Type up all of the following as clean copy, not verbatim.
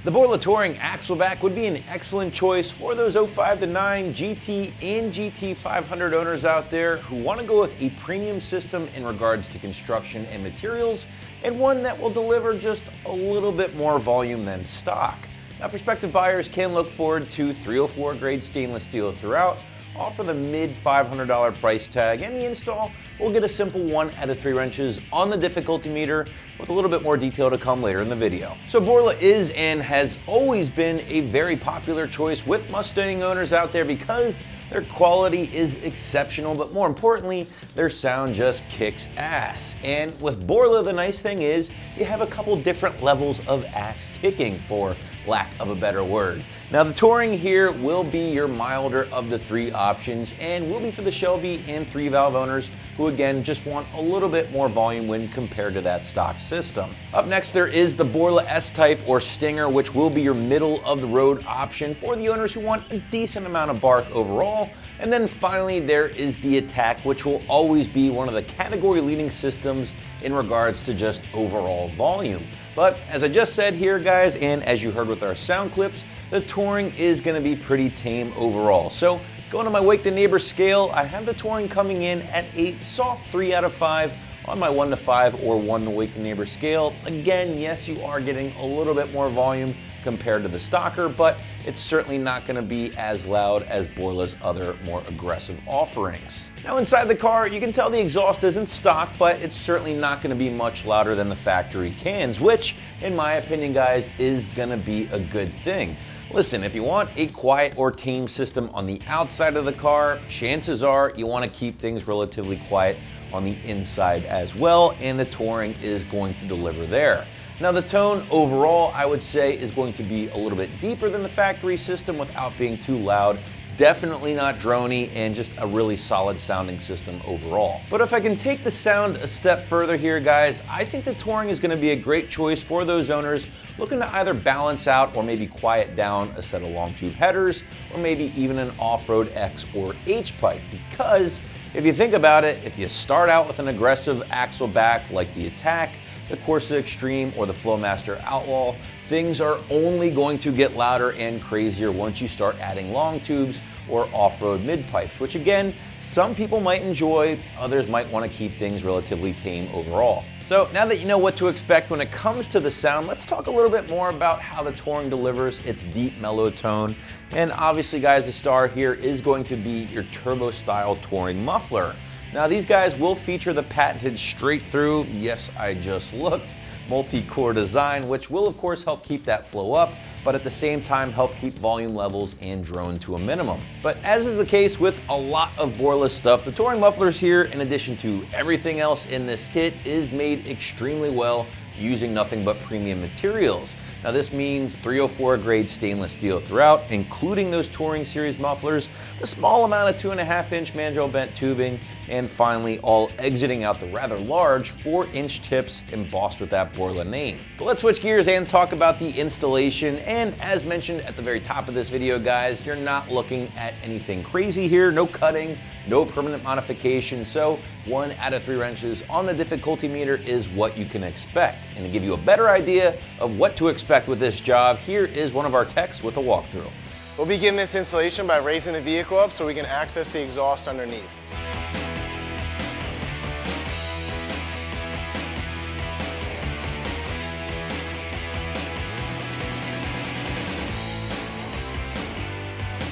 The Borla Touring Axle-Back would be an excellent choice for those 05 to 9 GT and GT500 owners out there who want to go with a premium system in regards to construction and materials, and one that will deliver just a little bit more volume than stock. Now, prospective buyers can look forward to 304 grade stainless steel throughout, all for the mid $500 price tag, and the install will get a simple 1 out of 3 wrenches on the difficulty meter, with a little bit more detail to come later in the video. So Borla is and has always been a very popular choice with Mustang owners out there because their quality is exceptional, but more importantly, their sound just kicks ass. And with Borla, the nice thing is you have a couple different levels of ass kicking, for lack of a better word. Now, the Touring here will be your milder of the 3 options and will be for the Shelby and 3-valve owners who, again, just want a little bit more volume when compared to that stock system. Up next, there is the Borla S-Type or Stinger, which will be your middle of the road option for the owners who want a decent amount of bark overall. And then finally, there is the Attack, which will always be one of the category leading systems in regards to just overall volume. But as I just said here, guys, and as you heard with our sound clips, the Touring is going to be pretty tame overall. So going to my Wake the Neighbor scale, I have the Touring coming in at a soft 3 out of 5 on my 1 to 5 or 1 to Wake the Neighbor scale. Again, yes, you are getting a little bit more volume compared to the stocker, but it's certainly not going to be as loud as Borla's other more aggressive offerings. Now, inside the car, you can tell the exhaust isn't stock, but it's certainly not going to be much louder than the factory cans, which, in my opinion, guys, is going to be a good thing. Listen, if you want a quiet or tame system on the outside of the car, chances are you want to keep things relatively quiet on the inside as well, and the Touring is going to deliver there. Now, the tone overall, I would say, is going to be a little bit deeper than the factory system without being too loud. Definitely not droney, and just a really solid sounding system overall. But if I can take the sound a step further here, guys, I think the Touring is going to be a great choice for those owners looking to either balance out or maybe quiet down a set of long tube headers, or maybe even an off-road X or H pipe. Because if you think about it, if you start out with an aggressive axle back like the Attack, the Corsa Extreme, or the Flowmaster Outlaw, things are only going to get louder and crazier once you start adding long tubes or off-road mid-pipes, which again, some people might enjoy, others might want to keep things relatively tame overall. So now that you know what to expect when it comes to the sound, let's talk a little bit more about how the Touring delivers its deep mellow tone. And obviously, guys, the star here is going to be your turbo-style Touring muffler. Now, these guys will feature the patented straight-through, yes, I just looked, multi-core design, which will of course help keep that flow up, but at the same time help keep volume levels and drone to a minimum. But as is the case with a lot of Borla stuff, the Touring mufflers here, in addition to everything else in this kit, is made extremely well using nothing but premium materials. Now, this means 304 grade stainless steel throughout, including those Touring Series mufflers, a small amount of 2.5-inch mandrel-bent tubing, and finally all exiting out the rather large 4-inch tips embossed with that Borla name. But let's switch gears and talk about the installation. And as mentioned at the very top of this video, guys, you're not looking at anything crazy here, no cutting, no permanent modification, so 1 out of 3 wrenches on the difficulty meter is what you can expect. And to give you a better idea of what to expect with this job, here is one of our techs with a walkthrough. We'll begin this installation by raising the vehicle up so we can access the exhaust underneath.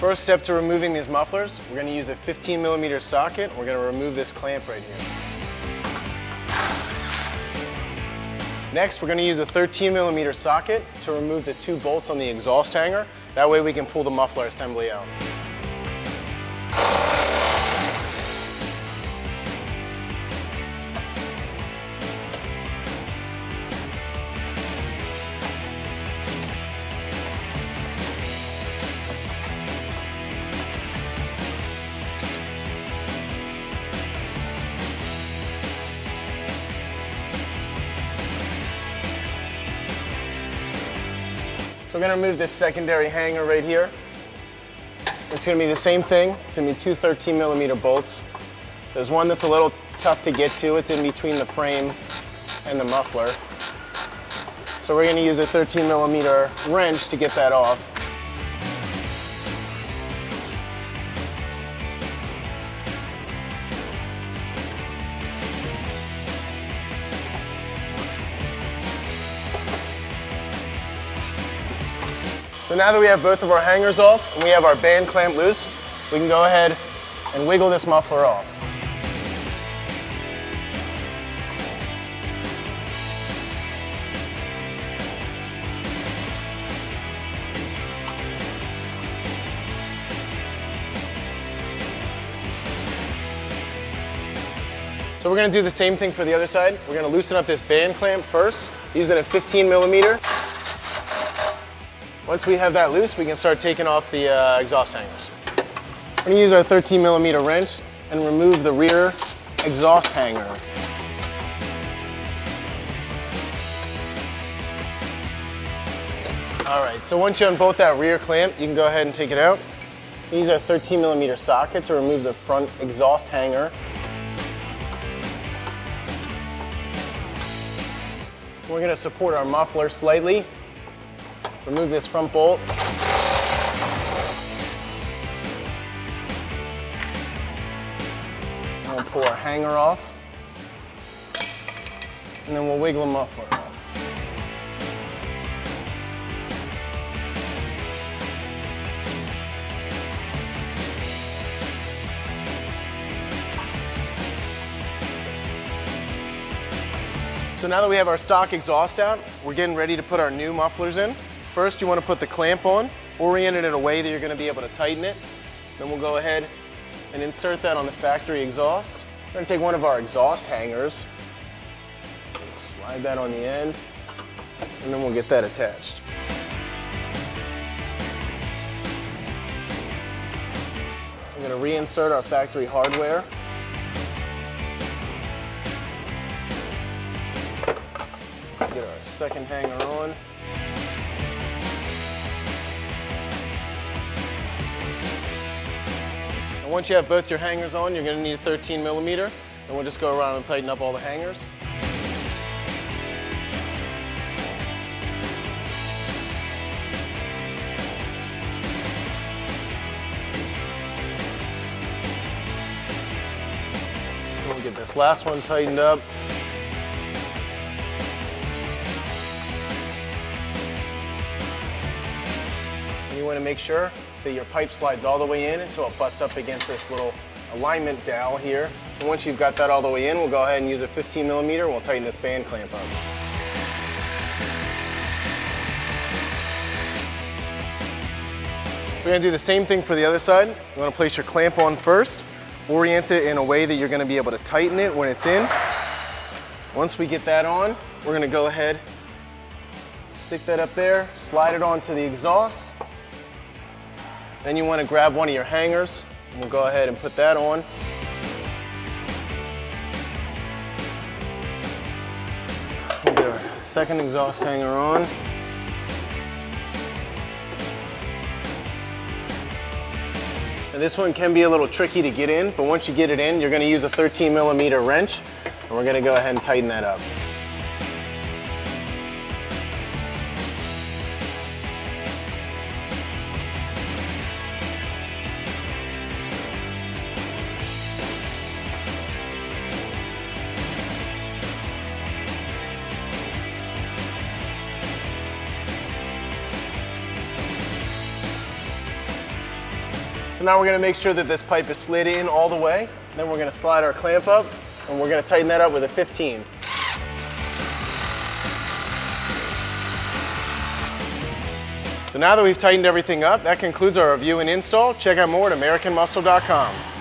First step to removing these mufflers, we're going to use a 15mm socket. We're going to remove this clamp right here. Next, we're going to use a 13mm socket to remove the 2 bolts on the exhaust hanger. That way we can pull the muffler assembly out. So we're going to remove this secondary hanger right here. It's going to be the same thing. It's going to be 2 13mm bolts. There's one that's a little tough to get to. It's in between the frame and the muffler. So we're going to use a 13mm wrench to get that off. So now that we have both of our hangers off and we have our band clamp loose, we can go ahead and wiggle this muffler off. So we're going to do the same thing for the other side. We're going to loosen up this band clamp first, using a 15mm. Once we have that loose, we can start taking off the exhaust hangers. We're going to use our 13mm wrench and remove the rear exhaust hanger. All right, so once you unbolt that rear clamp, you can go ahead and take it out. Use our 13mm socket to remove the front exhaust hanger. We're going to support our muffler slightly. Remove this front bolt. And we'll pull our hanger off. And then we'll wiggle the muffler off. So now that we have our stock exhaust out, we're getting ready to put our new mufflers in. First, you want to put the clamp on, orient it in a way that you're going to be able to tighten it. Then we'll go ahead and insert that on the factory exhaust. We're going to take one of our exhaust hangers, slide that on the end, and then we'll get that attached. We're going to reinsert our factory hardware. Get our second hanger on. And once you have both your hangers on, you're going to need a 13mm, and we'll just go around and tighten up all the hangers. And we'll get this last one tightened up. You want to make sure that your pipe slides all the way in until it butts up against this little alignment dowel here. And once you've got that all the way in, we'll go ahead and use a 15mm and we'll tighten this band clamp up. We're going to do the same thing for the other side. You want to place your clamp on first, orient it in a way that you're going to be able to tighten it when it's in. Once we get that on, we're going to go ahead, stick that up there, slide it onto the exhaust. Then you want to grab one of your hangers, and we'll go ahead and put that on. We'll get our second exhaust hanger on. And this one can be a little tricky to get in, but once you get it in, you're going to use a 13mm wrench, and we're going to go ahead and tighten that up. So now we're going to make sure that this pipe is slid in all the way. Then we're going to slide our clamp up, and we're going to tighten that up with a 15. So now that we've tightened everything up, that concludes our review and install. Check out more at AmericanMuscle.com.